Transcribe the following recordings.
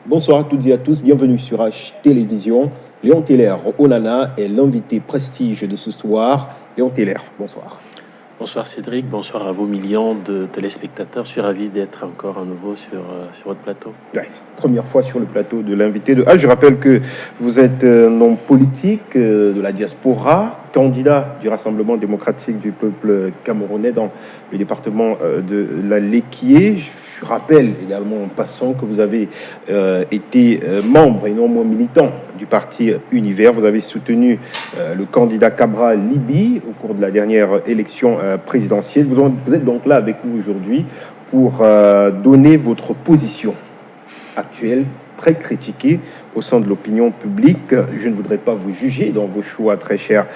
Bonsoir à toutes et à tous, bienvenue sur H Télévision. Léon Teller Onana est l'invité prestige de ce soir. Léon Teller, bonsoir. Bonsoir Cédric, bonsoir à vos millions de téléspectateurs. Je suis ravi d'être encore à nouveau sur votre plateau. Ouais, première fois sur le plateau de l'invité de H. Je rappelle que vous êtes un homme politique de la diaspora, candidat du Rassemblement démocratique du peuple camerounais dans le département de la Léquié. Je rappelle également en passant que vous avez été membre et non moins militant du parti Univers. Vous avez soutenu le candidat Cabral Libi au cours de la dernière élection présidentielle. Vous êtes donc là avec nous aujourd'hui pour donner votre position actuelle, très critiquée au sein de l'opinion publique. Je ne voudrais pas vous juger dans vos choix très chers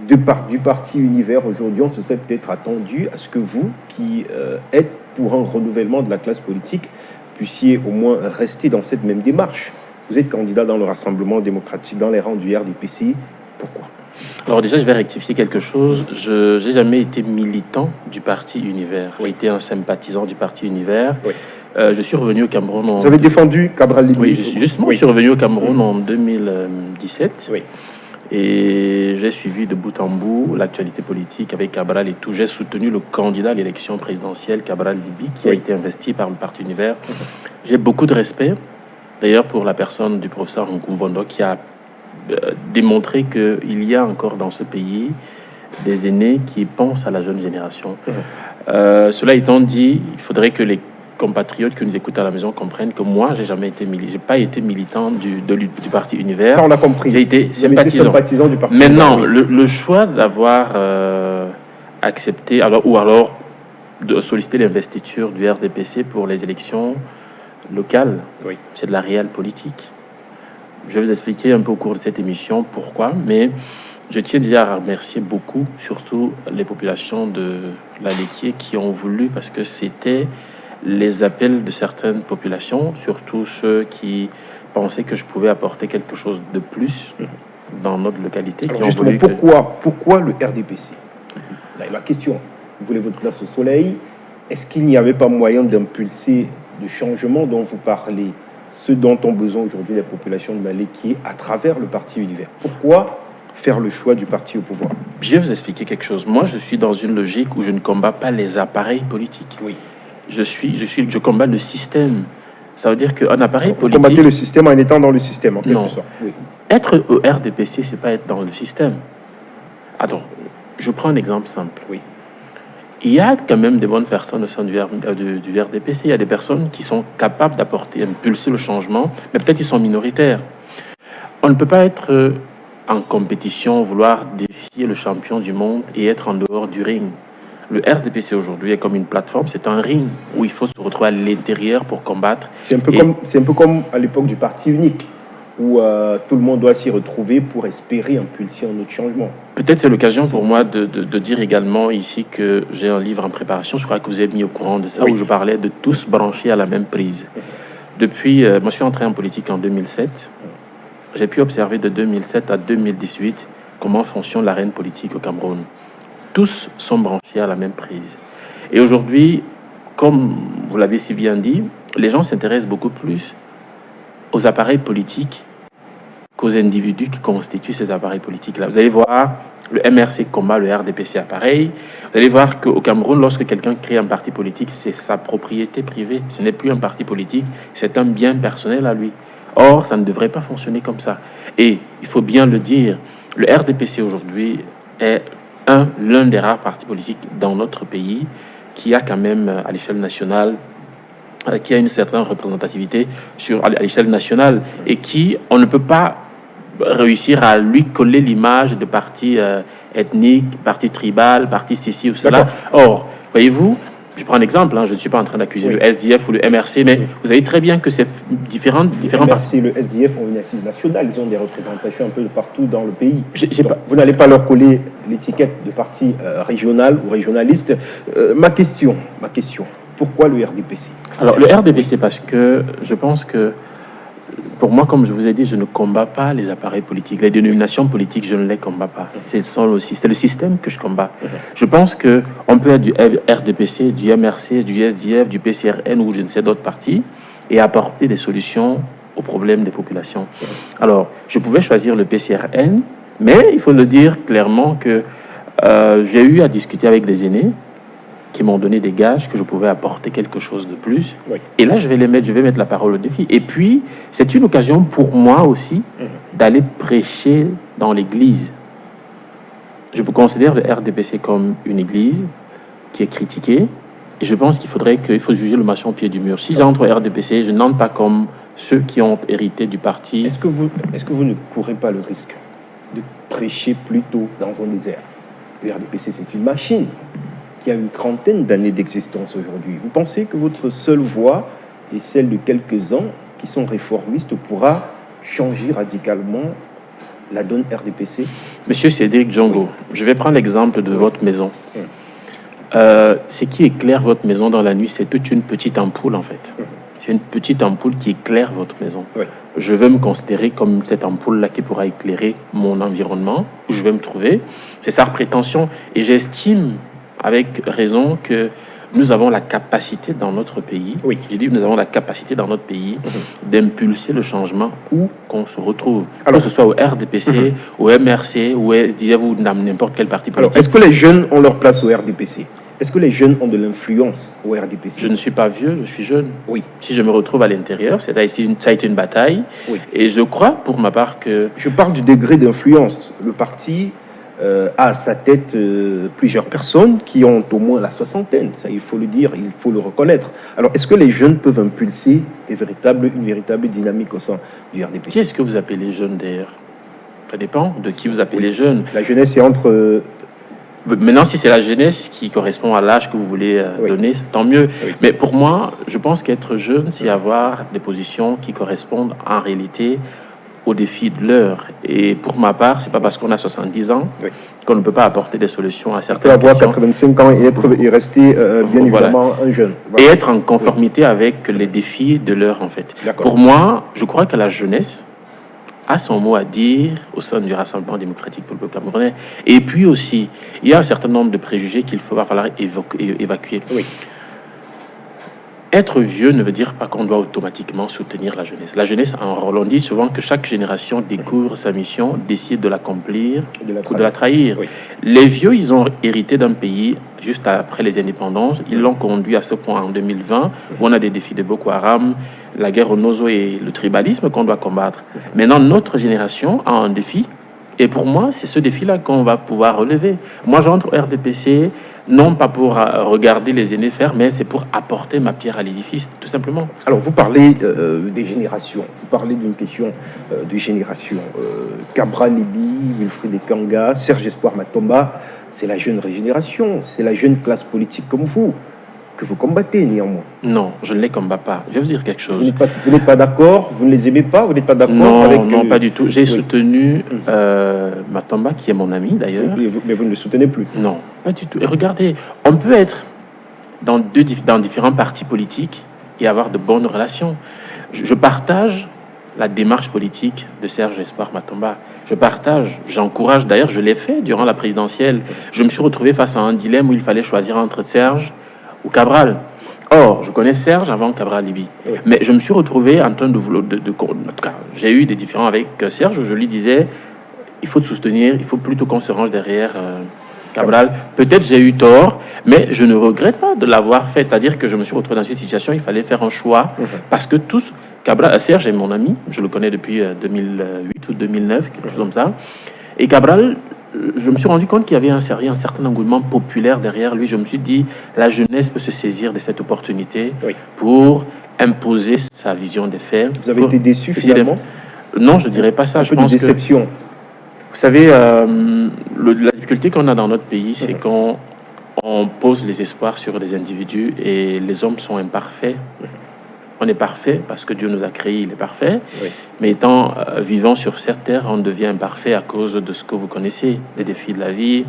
du parti Univers. Aujourd'hui, on se serait peut-être attendu à ce que vous, qui êtes pour un renouvellement de la classe politique, puissiez au moins rester dans cette même démarche. Vous êtes candidat dans le Rassemblement démocratique, dans les rangs du RDPC. Pourquoi ? Alors déjà, je vais rectifier quelque chose. Je n'ai jamais été militant du parti Univers. J'ai été un sympathisant du parti Univers. Oui. Je suis revenu au Cameroun en... Vous avez défendu Cabral Libi? Oui, justement, je suis revenu au Cameroun en 2017. Oui. Et j'ai suivi de bout en bout l'actualité politique avec Cabral et tout. J'ai soutenu le candidat à l'élection présidentielle, Cabral Libi, qui a été investi par le parti Univers. J'ai beaucoup de respect, d'ailleurs, pour la personne du professeur Nkumvondo, qui a démontré qu'il y a encore dans ce pays des aînés qui pensent à la jeune génération. Cela étant dit, il faudrait que les compatriotes qui nous écoutent à la maison comprennent que moi, j'ai pas été militant du parti Univers. Ça, on a compris. J'ai été sympathisant du parti. Maintenant, le choix d'avoir accepté, alors de solliciter l'investiture du RDPC pour les élections locales, c'est de la réelle politique. Je vais vous expliquer un peu au cours de cette émission pourquoi, mais je tiens déjà à remercier beaucoup, surtout les populations de la Léquié qui ont voulu, parce que c'était les appels de certaines populations, surtout ceux qui pensaient que je pouvais apporter quelque chose de plus dans notre localité. Alors justement, pourquoi le RDPC? La question, vous voulez votre place au soleil, est-ce qu'il n'y avait pas moyen d'impulser le changement dont vous parlez, ce dont ont besoin aujourd'hui les populations de la Léquié à travers le parti Univers? Pourquoi faire le choix du parti au pouvoir? Je vais vous expliquer quelque chose. Moi, je suis dans une logique où je ne combats pas les appareils politiques. Oui. Je combats le système. Ça veut dire qu'un appareil politique... Vous combattez le système en étant dans le système, en quelque sorte. Oui. Être au RDPC, c'est pas être dans le système. Alors, je prends un exemple simple. Oui. Il y a quand même des bonnes personnes au sein du RDPC. Il y a des personnes qui sont capables d'apporter, impulser le changement, mais peut-être ils sont minoritaires. On ne peut pas être en compétition, vouloir défier le champion du monde et être en dehors du ring. Le RDPC aujourd'hui est comme une plateforme, c'est un ring où il faut se retrouver à l'intérieur pour combattre. C'est un peu comme à l'époque du parti unique, où tout le monde doit s'y retrouver pour espérer impulser un autre changement. Peut-être c'est l'occasion pour moi de dire également ici que j'ai un livre en préparation, je crois que vous êtes mis au courant de ça, où je parlais de tous branchés à la même prise. Depuis, moi je suis entré en politique en 2007, j'ai pu observer de 2007 à 2018 comment fonctionne l'arène politique au Cameroun. Tous sont branchés à la même prise. Et aujourd'hui, comme vous l'avez si bien dit, les gens s'intéressent beaucoup plus aux appareils politiques qu'aux individus qui constituent ces appareils politiques-là. Vous allez voir, le MRC combat le RDPC appareil. Vous allez voir qu'au Cameroun, lorsque quelqu'un crée un parti politique, c'est sa propriété privée. Ce n'est plus un parti politique, c'est un bien personnel à lui. Or, ça ne devrait pas fonctionner comme ça. Et il faut bien le dire, le RDPC aujourd'hui est l'un des rares partis politiques dans notre pays qui a quand même à l'échelle nationale, qui a une certaine représentativité à l'échelle nationale et qui, on ne peut pas réussir à lui coller l'image de parti ethnique, parti tribal, parti ceci ou cela. Or, voyez-vous, je prends un exemple, je ne suis pas en train d'accuser le SDF ou le MRC, mais vous savez très bien que c'est différents partis. Le SDF ont une assise nationale, ils ont des représentations un peu de partout dans le pays. Vous n'allez pas leur coller l'étiquette de parti régional ou régionaliste. Ma question, pourquoi le RDPC? Alors le RDPC, parce que je pense que, pour moi, comme je vous ai dit, je ne combats pas les appareils politiques. Les dénominations politiques, je ne les combats pas. C'est le système que je combats. Je pense qu'on peut être du RDPC, du MRC, du SDF, du PCRN ou je ne sais d'autres partis. et apporter des solutions aux problèmes des populations. Alors, je pouvais choisir le PCRN, mais il faut le dire clairement que j'ai eu à discuter avec des aînés qui m'ont donné des gages que je pouvais apporter quelque chose de plus. Oui. Et là, je vais mettre la parole au défi. Et puis, c'est une occasion pour moi aussi d'aller prêcher dans l'église. Je considère le RDPC comme une église qui est critiquée. Et je pense qu'il faut juger le marché au pied du mur. Si j'entre au RDPC, je n'entre pas comme ceux qui ont hérité du parti. Est-ce que vous ne courez pas le risque de prêcher plutôt dans un désert? Le RDPC, c'est une machine qui a une trentaine d'années d'existence aujourd'hui. Vous pensez que votre seule voix et celle de quelques-uns qui sont réformistes pourra changer radicalement la donne RDPC? Monsieur Cédric Djongo, je vais prendre l'exemple de votre maison. Ce qui éclaire votre maison dans la nuit, c'est toute une petite ampoule en fait. C'est une petite ampoule qui éclaire votre maison. Oui. Je vais me considérer comme cette ampoule-là qui pourra éclairer mon environnement, où je vais me trouver. C'est sa prétention. Et j'estime avec raison que nous avons la capacité dans notre pays, j'ai dit que nous avons la capacité dans notre pays d'impulser le changement où qu'on se retrouve. Alors, que ce soit au RDPC, au MRC, ou disiez-vous n'importe quel parti politique. Alors, est-ce que les jeunes ont leur place au RDPC? Est-ce que les jeunes ont de l'influence au RDPC? Je ne suis pas vieux, je suis jeune. Oui. Si je me retrouve à l'intérieur, ça a été une bataille. Oui. Et je crois, pour ma part, que... Je parle du degré d'influence. Le parti a à sa tête plusieurs personnes qui ont au moins la soixantaine. Ça, il faut le dire, il faut le reconnaître. Alors, est-ce que les jeunes peuvent impulser une véritable dynamique au sein du RDPC? Qui est-ce que vous appelez jeunes, d'ailleurs? Ça dépend de qui vous appelez jeunes. La jeunesse est entre... Maintenant, si c'est la jeunesse qui correspond à l'âge que vous voulez donner, tant mieux. Oui. Mais pour moi, je pense qu'être jeune, c'est avoir des positions qui correspondent en réalité aux défis de l'heure. Et pour ma part, c'est pas parce qu'on a 70 ans qu'on ne peut pas apporter des solutions à certaines questions. On peut avoir 85 ans et rester bien évidemment un jeune. Voilà. Et être en conformité avec les défis de l'heure, en fait. Pour moi, je crois que la jeunesse a son mot à dire au sein du Rassemblement démocratique pour le peuple camerounais. Et puis aussi, il y a un certain nombre de préjugés qu'il va falloir évacuer. Oui. Être vieux ne veut dire pas qu'on doit automatiquement soutenir la jeunesse. La jeunesse a un rôle. On dit souvent que chaque génération découvre sa mission, décide de l'accomplir ou de la trahir. Oui. Les vieux, ils ont hérité d'un pays juste après les indépendances. Ils l'ont conduit à ce point en 2020, où on a des défis de Boko Haram, la guerre au Nozo et le tribalisme qu'on doit combattre. Maintenant, notre génération a un défi. Et pour moi, c'est ce défi-là qu'on va pouvoir relever. Moi, j'entre au RDPC, non pas pour regarder les aînés faire, mais c'est pour apporter ma pierre à l'édifice, tout simplement. Alors, vous parlez des générations. Vous parlez d'une question de génération. Cabral Libi, Wilfried Ekanga, Serge Espoir Matomba, c'est la jeune régénération, c'est la jeune classe politique comme vous, que vous combattez néanmoins. Non, je ne les combats pas. Je vais vous dire quelque chose. Vous n'êtes pas d'accord? Vous ne les aimez pas? Vous n'êtes pas d'accord avec... Non, pas du tout. J'ai soutenu Matomba, qui est mon ami d'ailleurs. Mais vous ne le soutenez plus? Non, pas du tout. Et regardez, on peut être dans différents partis politiques et avoir de bonnes relations. Je partage la démarche politique de Serge Espoir Matomba. J'encourage, d'ailleurs, je l'ai fait durant la présidentielle. Je me suis retrouvé face à un dilemme où il fallait choisir entre Serge ou Cabral. Or, je connais Serge avant Cabral Libi. Oui. Mais je me suis retrouvé en train de vouloir... En tout cas, j'ai eu des différends avec Serge où je lui disais, il faut te soutenir, il faut plutôt qu'on se range derrière Cabral. Peut-être j'ai eu tort, mais je ne regrette pas de l'avoir fait. C'est-à-dire que je me suis retrouvé dans une situation, il fallait faire un choix, parce que Serge est mon ami, je le connais depuis 2008 ou 2009, quelque chose comme ça. Et Cabral, je me suis rendu compte qu'il y avait un certain engouement populaire derrière lui. Je me suis dit, la jeunesse peut se saisir de cette opportunité pour imposer sa vision des faits. Vous avez été déçu finalement? Non, je ne dirais pas ça. Un peu de déception. Vous savez, la difficulté qu'on a dans notre pays, c'est qu'on pose les espoirs sur des individus et les hommes sont imparfaits. On est parfait parce que Dieu nous a créés, il est parfait. Oui. Mais étant vivant sur cette terre, on devient imparfait à cause de ce que vous connaissez, des défis de la vie,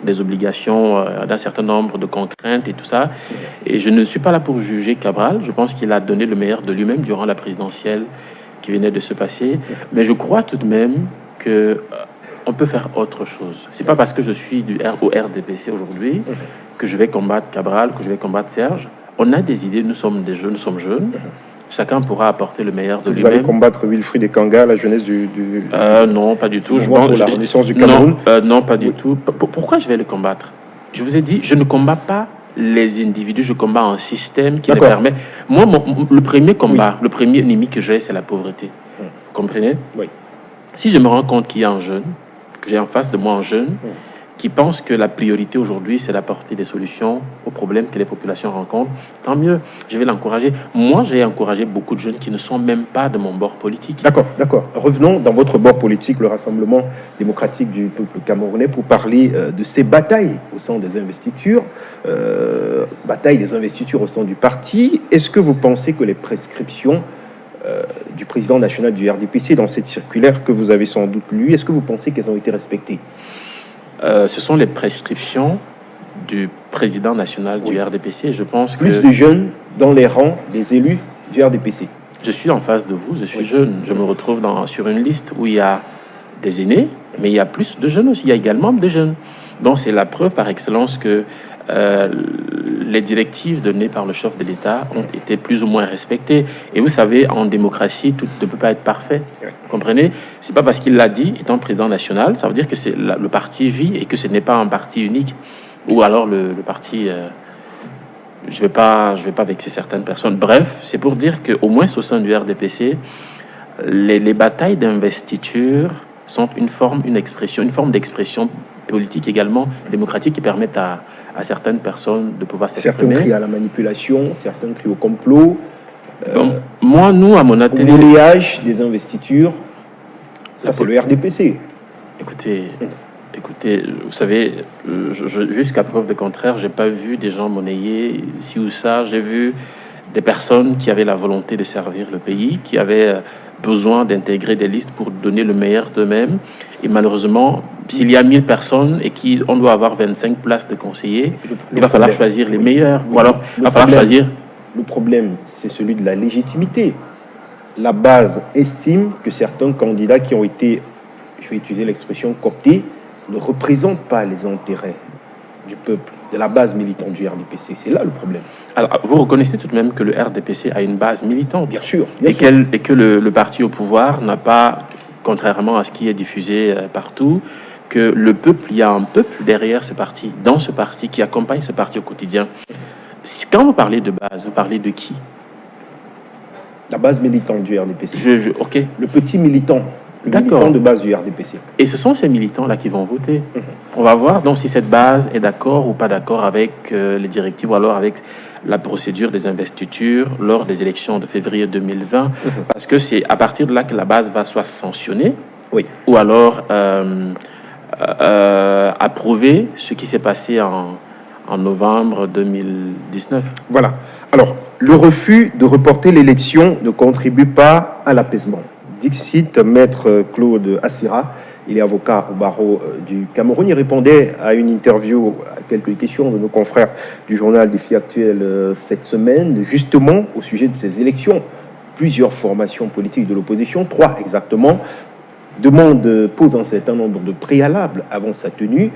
des obligations, d'un certain nombre de contraintes et tout ça. Et je ne suis pas là pour juger Cabral. Je pense qu'il a donné le meilleur de lui-même durant la présidentielle qui venait de se passer. Mais je crois tout de même que on peut faire autre chose. C'est pas parce que je suis au RDPC aujourd'hui que je vais combattre Cabral, que je vais combattre Serge. On a des idées, nous sommes des jeunes, nous sommes jeunes. chacun pourra apporter le meilleur de Vous lui-même. allez combattre Wilfried Ekanga, la jeunesse du non, pas du tout. pour la renaissance du Cameroun. Non, pas du tout. Pourquoi je vais le combattre? Je vous ai dit, je ne combats pas les individus, je combats un système qui les permet. Moi, le premier combat, le premier ennemi que j'ai, c'est la pauvreté. Vous comprenez? Oui. Si je me rends compte qu'il y a un jeune, que j'ai en face de moi un jeune, qui pense que la priorité aujourd'hui, c'est d'apporter des solutions aux problèmes que les populations rencontrent, tant mieux, je vais l'encourager. Moi, j'ai encouragé beaucoup de jeunes qui ne sont même pas de mon bord politique. D'accord. Revenons dans votre bord politique, le Rassemblement démocratique du peuple camerounais, pour parler de ces batailles au sein des investitures, bataille des investitures au sein du parti. Est-ce que vous pensez que les prescriptions du président national du RDPC dans cette circulaire que vous avez sans doute lue, est-ce que vous pensez qu'elles ont été respectées? Ce sont les prescriptions du président national du RDPC. Je pense que... Plus de jeunes dans les rangs des élus du RDPC. Je suis en face de vous, je suis jeune. Je me retrouve sur une liste où il y a des aînés, mais il y a plus de jeunes aussi. Il y a également des jeunes. Donc c'est la preuve par excellence que les directives données par le chef de l'État ont été plus ou moins respectées. Et vous savez, en démocratie, tout ne peut pas être parfait. Vous comprenez? C'est pas parce qu'il l'a dit, étant président national, ça veut dire que le parti vit et que ce n'est pas un parti unique. Ou alors le parti... je vais pas vexer certaines personnes. Bref, c'est pour dire qu'au moins au sein du RDPC, les batailles d'investiture sont une forme d'expression politique également, démocratique, qui permettent à certaines personnes de pouvoir s'exprimer. Certains crient à la manipulation, certains crient au complot. Moi, nous, à mon atelier... Au voyage des investitures, ça c'est le RDPC. Écoutez, vous savez, jusqu'à preuve de contraire, j'ai pas vu des gens monnayer ci ou ça. J'ai vu des personnes qui avaient la volonté de servir le pays, qui avaient besoin d'intégrer des listes pour donner le meilleur d'eux-mêmes. Et malheureusement, s'il y a 1000 personnes et qu'on doit avoir 25 places de conseillers, il va falloir choisir les meilleurs. Ou alors, il va falloir choisir... Le problème, c'est celui de la légitimité. La base estime que certains candidats qui ont été, je vais utiliser l'expression, cooptés, ne représentent pas les intérêts du peuple, de la base militante du RDPC. C'est là le problème. Alors, vous reconnaissez tout de même que le RDPC a une base militante. Bien sûr. Et que le parti au pouvoir n'a pas, contrairement à ce qui est diffusé partout, que le peuple, il y a un peuple derrière ce parti, dans ce parti, qui accompagne ce parti au quotidien. Quand vous parlez de base, vous parlez de qui? La base militante du RDPC. Ok. Le petit militant. Le militant de base du RDPC. Et ce sont ces militants-là qui vont voter. On va voir donc si cette base est d'accord ou pas d'accord avec les directives ou alors avec la procédure des investitures lors des élections de février 2020. Parce que c'est à partir de là que la base va soit sanctionner ou alors approuver ce qui s'est passé en novembre 2019. Voilà. Alors, le refus de reporter l'élection ne contribue pas à l'apaisement. Dixit, maître Claude Assira, il est avocat au barreau du Cameroun. Il répondait à une interview, à quelques questions de nos confrères du journal Défi Actuel cette semaine, justement au sujet de ces élections. Plusieurs formations politiques de l'opposition, 3 exactement, pose un certain nombre de préalables avant sa tenue.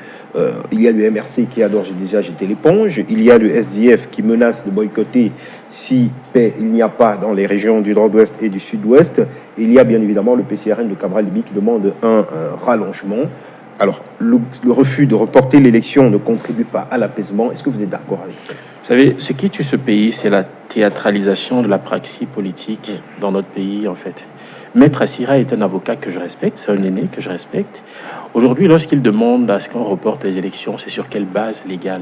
Il y a le MRC qui a déjà jeté l'éponge. Il y a le SDF qui menace de boycotter si paix il n'y a pas dans les régions du nord-ouest et du sud-ouest. Et il y a bien évidemment le PCRN de Cabral Libye qui demande un rallongement. Alors, le refus de reporter l'élection ne contribue pas à l'apaisement. Est-ce que vous êtes d'accord avec ça? Vous savez, ce qui tue ce pays, c'est la théâtralisation de la praxis politique dans notre pays, en fait. Maître Assira est un avocat que je respecte, c'est un aîné que je respecte. Aujourd'hui, lorsqu'il demande à ce qu'on reporte les élections, c'est sur quelle base légale?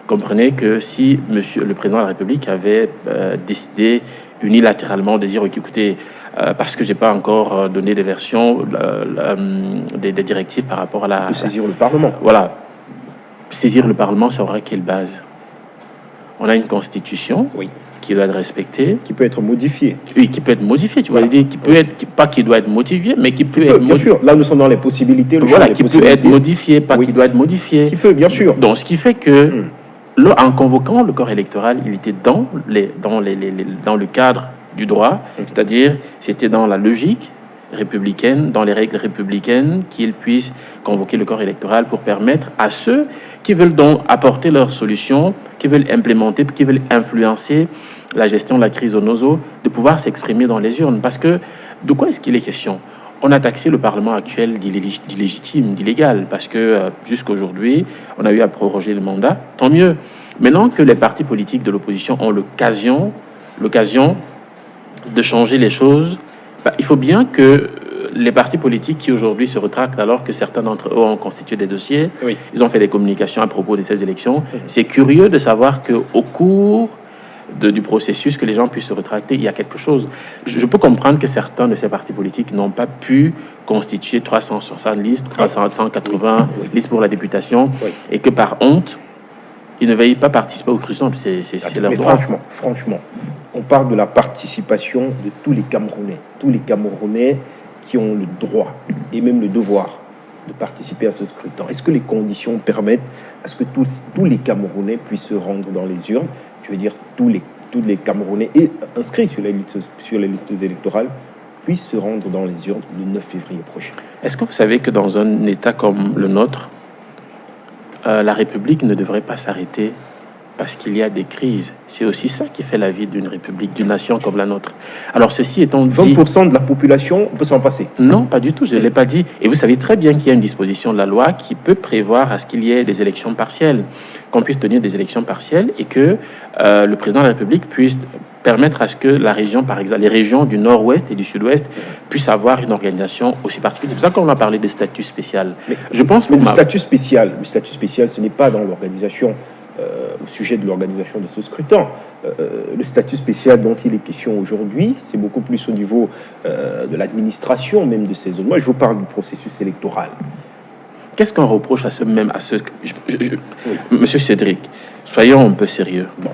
Comprenez que si le président de la République avait décidé unilatéralement de dire, écoutez, parce que je n'ai pas encore donné des versions, des directives par rapport à de saisir le Parlement. Voilà. Saisir le Parlement, ça aura quelle base? On a une constitution qui doit être respectée. Qui peut être modifiée. Oui, qui peut être modifiée. Tu vois, dire qui peut être, pas qui doit être modifiée, mais qui peut être modifiée. Bien sûr, là nous sommes dans les possibilités. Voilà, qui peut être modifiée, pas qui doit être modifiée. Qui peut, bien sûr. Donc, ce qui fait que, en convoquant le corps électoral, il était dans le cadre du droit, c'est-à-dire c'était dans la logique républicaines, dans les règles républicaines, qu'ils puissent convoquer le corps électoral pour permettre à ceux qui veulent donc apporter leurs solutions, qui veulent implémenter, qui veulent influencer la gestion de la crise au nozo, de pouvoir s'exprimer dans les urnes. Parce que de quoi est-ce qu'il est question? On a taxé le Parlement actuel d'illégitime, d'illégal, parce que jusqu'à aujourd'hui, on a eu à proroger le mandat. Tant mieux. Maintenant que les partis politiques de l'opposition ont l'occasion de changer les choses, il faut bien que les partis politiques qui aujourd'hui se rétractent alors que certains d'entre eux ont constitué des dossiers, ils ont fait des communications à propos de ces élections. C'est curieux de savoir qu'au cours du processus, que les gens puissent se rétracter, il y a quelque chose. Je peux comprendre que certains de ces partis politiques n'ont pas pu constituer 360 listes, 380 listes pour la députation, et que par honte, ils ne veuillent pas participer au scrutin. C'est leur droit. Franchement, on parle de la participation de tous les Camerounais qui ont le droit et même le devoir de participer à ce scrutin. Est-ce que les conditions permettent à ce que tous les Camerounais puissent se rendre dans les urnes? Je veux dire, tous les Camerounais inscrits sur les listes électorales puissent se rendre dans les urnes le 9 février prochain. Est-ce que vous savez que dans un État comme le nôtre, la République ne devrait pas s'arrêter parce qu'il y a des crises? C'est aussi ça qui fait la vie d'une République, d'une nation comme la nôtre. Alors, ceci étant dit... 20% de la population, on peut s'en passer? Non, pas du tout, je ne l'ai pas dit. Et vous savez très bien qu'il y a une disposition de la loi qui peut prévoir à ce qu'il y ait des élections partielles, qu'on puisse tenir des élections partielles et que le président de la République puisse permettre à ce que la région, par exemple, les régions du nord-ouest et du sud-ouest puissent avoir une organisation aussi particulière. C'est pour ça qu'on a parlé des statuts spéciaux. Je pense que le statut spécial, ce n'est pas dans l'organisation, au sujet de l'organisation de ce scrutin. Le statut spécial dont il est question aujourd'hui, c'est beaucoup plus au niveau de l'administration, même de ces zones. Moi, je vous parle du processus électoral. Qu'est-ce qu'on reproche à Monsieur Cédric, soyons un peu sérieux. Bon,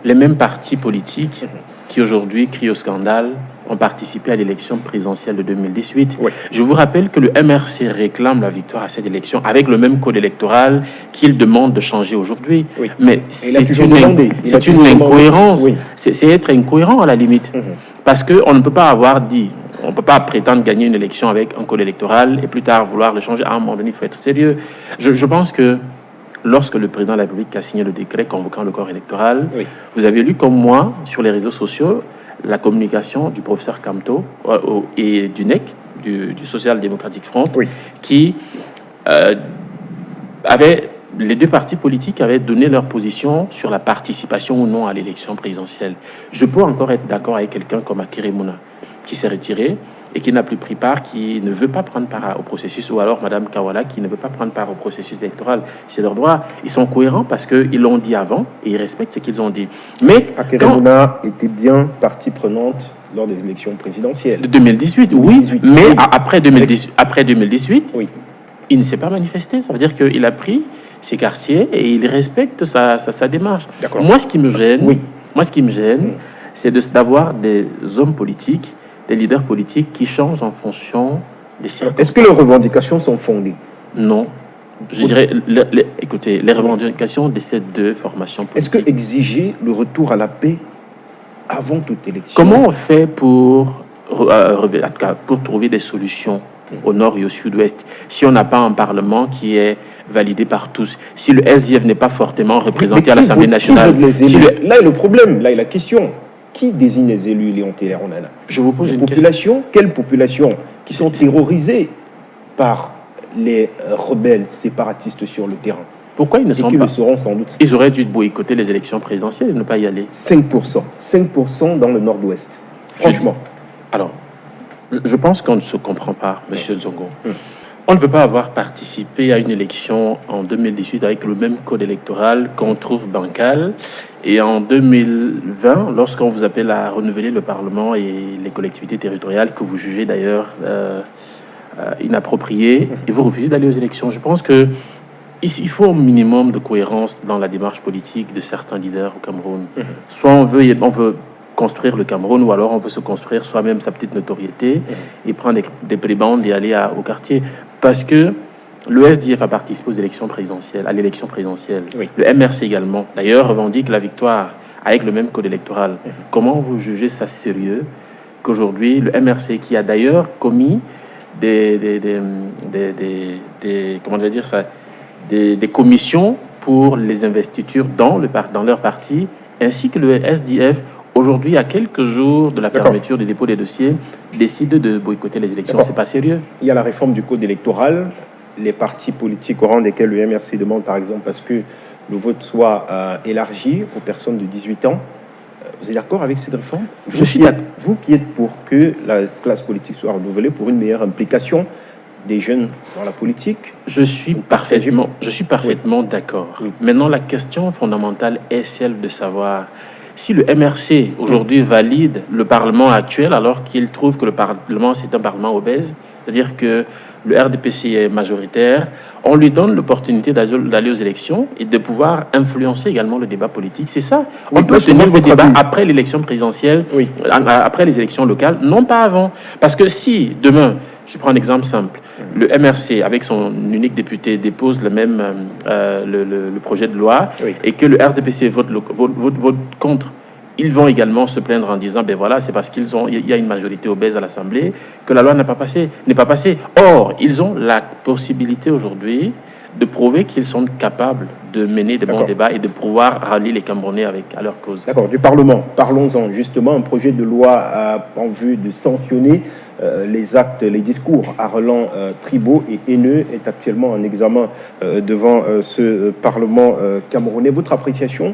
les mêmes partis politiques qui aujourd'hui crient au scandale ont participé à l'élection présidentielle de 2018. Je vous rappelle que le MRC réclame la victoire à cette élection avec le même code électoral qu'il demande de changer aujourd'hui. Mais c'est une incohérence. C'est être incohérent à la limite. Parce qu'on ne peut pas avoir dit... On ne peut pas prétendre gagner une élection avec un code électoral et plus tard vouloir le changer. À un moment donné, il faut être sérieux. Je pense que lorsque le président de la République a signé le décret convoquant le corps électoral, vous avez lu comme moi sur les réseaux sociaux la communication du professeur Camto et du NEC, du Social Democratic Front, qui les deux partis politiques avaient donné leur position sur la participation ou non à l'élection présidentielle. Je peux encore être d'accord avec quelqu'un comme Akere Mouna, qui s'est retiré et qui n'a plus pris part, qui ne veut pas prendre part au processus, ou alors Madame Kawala qui ne veut pas prendre part au processus électoral. C'est leur droit. Ils sont cohérents parce qu'ils l'ont dit avant et ils respectent ce qu'ils ont dit. Mais Akere Mouna était bien partie prenante lors des élections présidentielles. De 2018, oui, mais après 2018, il ne s'est pas manifesté. Ça veut dire qu'il a pris ses quartiers et il respecte sa démarche. Moi, ce qui me gêne, c'est d'avoir des hommes politiques, des leaders politiques qui changent en fonction des circonstances. Est-ce que leurs revendications sont fondées? Non. Je dirais, écoutez, les revendications de ces deux formations politiques... Est-ce que exiger le retour à la paix avant toute élection? Comment on fait pour trouver des solutions au nord et au sud-ouest si on n'a pas un parlement qui est validé par tous, si le SDF n'est pas fortement représenté à l'Assemblée nationale? Là est le problème, là est la question. Qui désigne les élus, Léon Teller-Onana? Je vous pose une question. Quelle population qui sont terrorisées par les rebelles séparatistes sur le terrain? Pourquoi ils ne sont pas? Le seront sans doute. Ils auraient dû boycotter les élections présidentielles et ne pas y aller. 5% dans le nord-ouest. Franchement. Alors, je pense qu'on ne se comprend pas, Monsieur Zongo. On ne peut pas avoir participé à une élection en 2018 avec le même code électoral qu'on trouve bancal. Et en 2020, lorsqu'on vous appelle à renouveler le Parlement et les collectivités territoriales, que vous jugez d'ailleurs inappropriées, et vous refusez d'aller aux élections. Je pense que il faut un minimum de cohérence dans la démarche politique de certains leaders au Cameroun. Soit on veut construire le Cameroun, ou alors on veut se construire soi-même sa petite notoriété et prendre des prébendes et aller au quartier. Parce que le SDF a participé aux élections présidentielles, à l'élection présidentielle. Le MRC également. D'ailleurs, revendique la victoire avec le même code électoral. Comment vous jugez ça sérieux qu'aujourd'hui, le MRC, qui a d'ailleurs commis comment je vais dire ça, des commissions pour les investitures dans leur parti, ainsi que le SDF, aujourd'hui, à quelques jours de la fermeture du dépôt des dossiers, décide de boycotter les élections. C'est pas sérieux. Il y a la réforme du code électoral. Les partis politiques au rang desquels le MRC demande, par exemple, parce que le vote soit élargi aux personnes de 18 ans. Vous êtes d'accord avec cette réforme? Je suis d'accord. Vous qui êtes pour que la classe politique soit renouvelée pour une meilleure implication des jeunes dans la politique? Je suis parfaitement d'accord. Oui. Maintenant, la question fondamentale est celle de savoir si le MRC aujourd'hui valide le Parlement actuel alors qu'il trouve que le Parlement c'est un Parlement obèse, c'est-à-dire que le RDPC est majoritaire, on lui donne l'opportunité d'aller aux élections et de pouvoir influencer également le débat politique. C'est ça. On peut tenir ce débat après l'élection présidentielle, après les élections locales, non pas avant. Parce que si demain, je prends un exemple simple, le MRC, avec son unique député, dépose le projet de loi et que le RDPC vote contre, ils vont également se plaindre en disant, ben voilà, c'est parce qu'il y a une majorité obèse à l'Assemblée que la loi n'est pas passée. Or, ils ont la possibilité aujourd'hui de prouver qu'ils sont capables de mener de bons débats et de pouvoir rallier les Camerounais à leur cause. D'accord, du Parlement, parlons-en justement. Un projet de loi en vue de sanctionner les actes, les discours harcelants, tribaux et haineux est actuellement en examen devant ce Parlement camerounais. Votre appréciation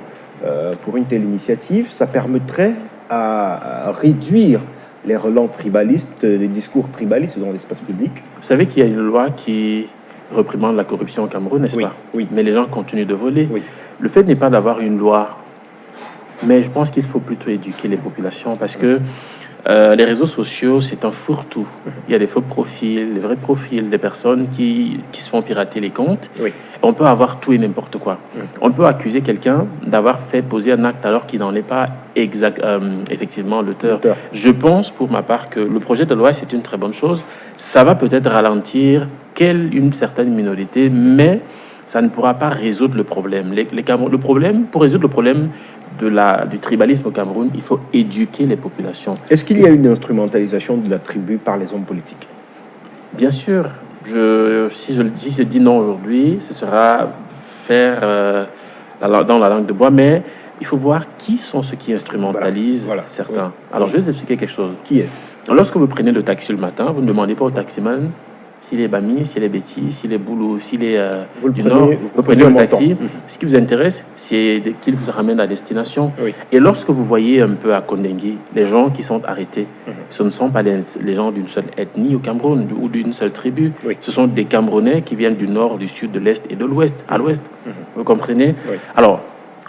pour une telle initiative, ça permettrait à réduire les relents tribalistes, les discours tribalistes dans l'espace public? Vous savez qu'il y a une loi qui réprimande la corruption au Cameroun, n'est-ce pas? Oui. Mais les gens continuent de voler. Oui. Le fait n'est pas d'avoir une loi, mais je pense qu'il faut plutôt éduquer les populations parce que les réseaux sociaux, c'est un fourre-tout. Il y a des faux profils, des vrais profils, des personnes qui se font pirater les comptes. Oui. On peut avoir tout et n'importe quoi. On peut accuser quelqu'un d'avoir fait poser un acte alors qu'il n'en est pas effectivement l'auteur. Je pense pour ma part que le projet de loi, c'est une très bonne chose. Ça va peut-être ralentir une certaine minorité, mais ça ne pourra pas résoudre le problème. Pour résoudre le problème du tribalisme au Cameroun, il faut éduquer les populations. Est-ce qu'il y a une instrumentalisation de la tribu par les hommes politiques? Bien sûr. Si je dis non aujourd'hui, ce sera faire dans la langue de bois, mais il faut voir qui sont ceux qui instrumentalisent certains. Alors, je vais vous expliquer quelque chose. Qui est-ce? Lorsque vous prenez le taxi le matin, vous ne demandez pas au taximan s'il est Bami, s'il est Betty, s'il est Boulou, s'il est du Nord. Vous prenez le taxi. Ce qui vous intéresse, c'est qu'il vous ramène à destination. Oui. Et lorsque vous voyez un peu à Kondengui, les gens qui sont arrêtés, ce ne sont pas les gens d'une seule ethnie au Cameroun ou d'une seule tribu. Oui. Ce sont des Camerounais qui viennent du Nord, du Sud, de l'Est et de l'Ouest, à l'Ouest. Vous comprenez? Oui. Alors,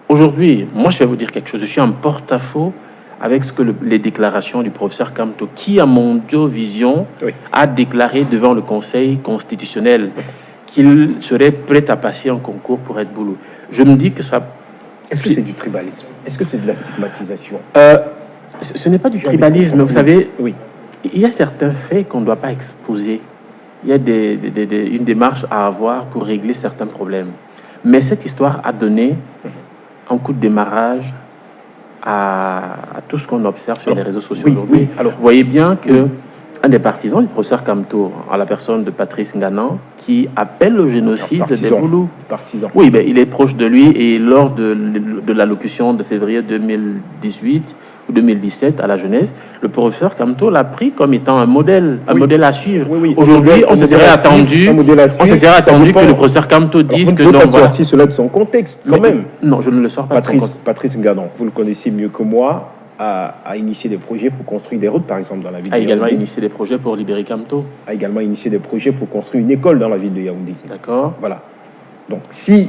aujourd'hui, moi, je vais vous dire quelque chose. Je suis en porte-à-faux avec les déclarations du professeur Kamto, qui, à Mondiovision, a déclaré devant le Conseil constitutionnel qu'il serait prêt à passer un concours pour être boulot. Je me dis que ça... Est-ce que c'est du tribalisme? Est-ce que c'est de la stigmatisation? Ce n'est pas du tribalisme. Vous savez, il y a certains faits qu'on ne doit pas exposer. Il y a une démarche à avoir pour régler certains problèmes. Mais cette histoire a donné un coup de démarrage à tout ce qu'on observe sur les réseaux sociaux aujourd'hui. Alors, vous voyez bien que un des partisans du professeur Kamto, à la personne de Patrice Nganan, qui appelle au génocide des Boulous. Oui, ben, il est proche de lui et lors de l'allocution de février 2018 ou 2017 à la jeunesse, le professeur Kamto l'a pris comme étant un modèle à suivre. Aujourd'hui, on se serait attendu que le professeur Kamto dise que non. Vous ne sorti cela de son contexte, quand même. Non, je ne le sors pas de son contexte. Patrice Nganan, vous le connaissez mieux que moi, a initié des projets pour construire des routes, par exemple, dans la ville de Yaoundé. A également initié des projets pour libérer Kamto. A également initié des projets pour construire une école dans la ville de Yaoundé. D'accord. Voilà. Donc, si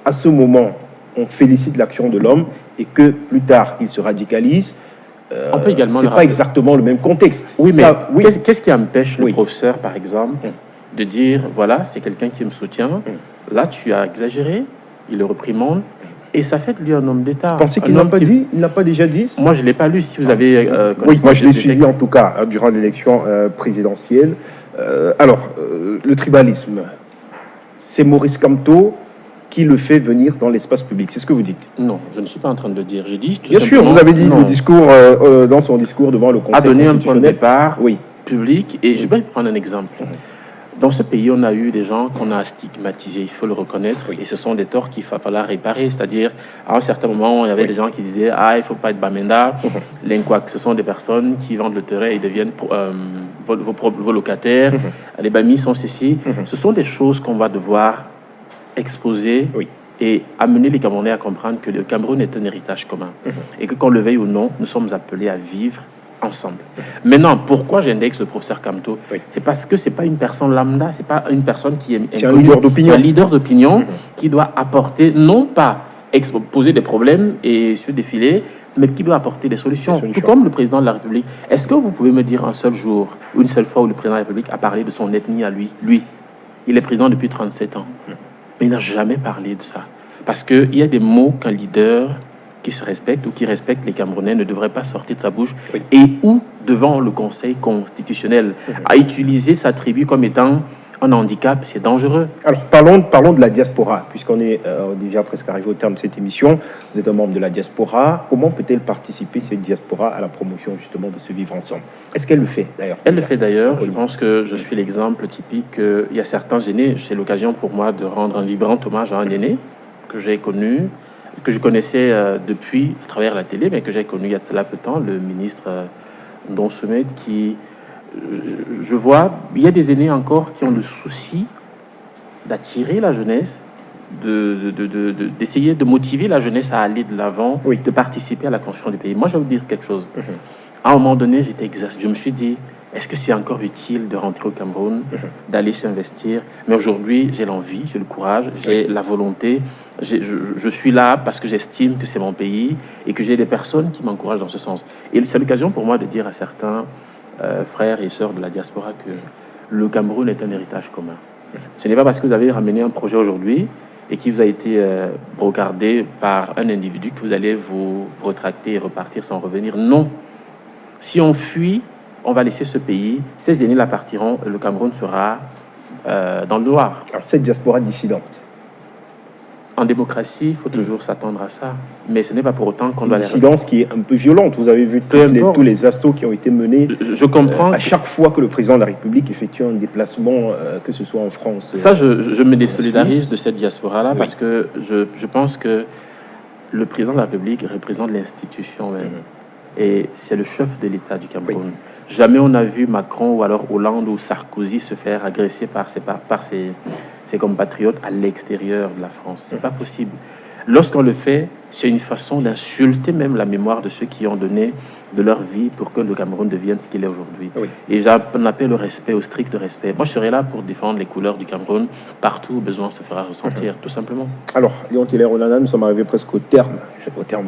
à ce moment, on félicite l'action de l'homme et que plus tard, il se radicalise, on peut également c'est pas exactement le même contexte. Oui, mais qu'est-ce qui empêche le professeur, par exemple, de dire, voilà, c'est quelqu'un qui me soutient, là, tu as exagéré, il le reprimande, et ça fait de lui un homme d'État. Vous pensez qu'il n'a pas dit? Il n'a pas déjà dit? Moi, je ne l'ai pas lu. Si vous avez... oui, moi, je l'ai suivi, en tout cas, durant l'élection présidentielle. Alors, le tribalisme, c'est Maurice Kamto qui le fait venir dans l'espace public. C'est ce que vous dites? Non, je ne suis pas en train de le dire. Je dis tout Bien sûr, vous avez dit le discours, dans son discours devant le Conseil constitutionnel. A donné un point de départ public. Et je vais prendre un exemple. Dans ce pays, on a eu des gens qu'on a stigmatisés, il faut le reconnaître, et ce sont des torts qu'il va falloir réparer. C'est-à-dire, à un certain moment, il y avait des gens qui disaient « Ah, il ne faut pas être Bamenda, l'Inquac, ce sont des personnes qui vendent le terrain et deviennent vos locataires, les Bamis sont ceci. Ce sont des choses qu'on va devoir exposer et amener les Camerounais à comprendre que le Cameroun est un héritage commun et que qu'on le veuille ou non, nous sommes appelés à vivre ensemble. Maintenant, pourquoi j'indexe le professeur Kamto? C'est parce que c'est pas une personne lambda, c'est pas une personne qui est un leader d'opinion. C'est un leader d'opinion qui doit apporter, non pas poser des problèmes et se défiler, mais qui doit apporter des solutions. Tout comme le président de la République. Est-ce que vous pouvez me dire un seul jour, ou une seule fois où le président de la République a parlé de son ethnie à lui? Lui, il est président depuis 37 ans. Mais il n'a jamais parlé de ça. Parce qu'il y a des mots qu'un leader qui se respecte ou qui respecte les Camerounais ne devrait pas sortir de sa bouche et ou devant le Conseil constitutionnel. À utiliser sa tribu comme étant un handicap, c'est dangereux. Alors, parlons de la diaspora, puisqu'on est déjà presque arrivé au terme de cette émission. Vous êtes un membre de la diaspora. Comment peut-elle participer, cette diaspora, à la promotion justement de ce vivre ensemble? Est-ce qu'elle le fait d'ailleurs? Elle le fait d'ailleurs. Je pense que je suis l'exemple typique. Il y a certains aînés. C'est l'occasion pour moi de rendre un vibrant hommage à un aîné que j'ai connu, que je connaissais depuis à travers la télé, mais que j'ai connu il y a cela peu de temps, le ministre Don Soumet, qui... Je vois, il y a des aînés encore qui ont le souci d'attirer la jeunesse, d'essayer de motiver la jeunesse à aller de l'avant, de participer à la construction du pays. Moi, je vais vous dire quelque chose. À un moment donné, j'étais exaspéré. Je me suis dit, est-ce que c'est encore utile de rentrer au Cameroun, d'aller s'investir? Mais aujourd'hui, j'ai l'envie, j'ai le courage, j'ai la volonté. Je suis là parce que j'estime que c'est mon pays et que j'ai des personnes qui m'encouragent dans ce sens. Et c'est l'occasion pour moi de dire à certains frères et sœurs de la diaspora que le Cameroun est un héritage commun. Ce n'est pas parce que vous avez ramené un projet aujourd'hui et qui vous a été brocardé par un individu que vous allez vous retracter et repartir sans revenir. Non. Si on fuit, on va laisser ce pays. Ces aînés là partiront, le Cameroun sera dans le noir. Alors, cette diaspora dissidente. En démocratie, il faut toujours s'attendre à ça. Mais ce n'est pas pour autant qu'on doit... Une dissidence qui est un peu violente. Vous avez vu tous les assauts qui ont été menés. Je comprends. À chaque fois que le président de la République effectue un déplacement, que ce soit en France... Ça, je me désolidarise de cette diaspora-là parce que je pense que le président de la République représente l'institution même. Et c'est le chef de l'État du Cameroun. Jamais on a vu Macron ou alors Hollande ou Sarkozy se faire agresser par ses compatriotes à l'extérieur de la France. C'est pas possible. Lorsqu'on le fait, c'est une façon d'insulter même la mémoire de ceux qui ont donné de leur vie pour que le Cameroun devienne ce qu'il est aujourd'hui. Et j'en appelle le respect, au strict respect. Moi, je serai là pour défendre les couleurs du Cameroun partout où besoin se fera ressentir, tout simplement. Alors, Léon Teller-Onana, nous sommes arrivés presque au terme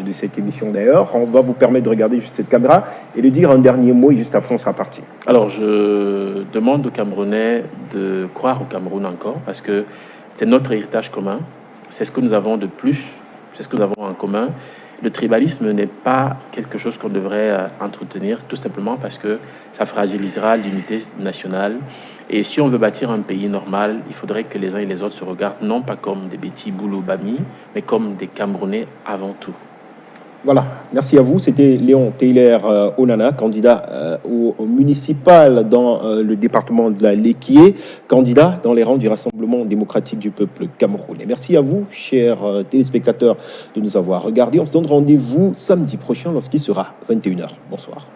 de cette émission d'ailleurs. On va vous permettre de regarder juste cette caméra et de dire un dernier mot et juste après on sera parti. Alors, je demande aux Camerounais de croire au Cameroun encore parce que c'est notre héritage commun. C'est ce que nous avons de plus, c'est ce que nous avons en commun. Le tribalisme n'est pas quelque chose qu'on devrait entretenir, tout simplement parce que ça fragilisera l'unité nationale. Et si on veut bâtir un pays normal, il faudrait que les uns et les autres se regardent non pas comme des Béti Boulou Bami, mais comme des Camerounais avant tout. Voilà, merci à vous. C'était Léon Teller-Onana, candidat au municipal dans le département de la Léquié, candidat dans les rangs du Rassemblement démocratique du peuple camerounais. Merci à vous, chers téléspectateurs, de nous avoir regardés. On se donne rendez-vous samedi prochain lorsqu'il sera 21h. Bonsoir.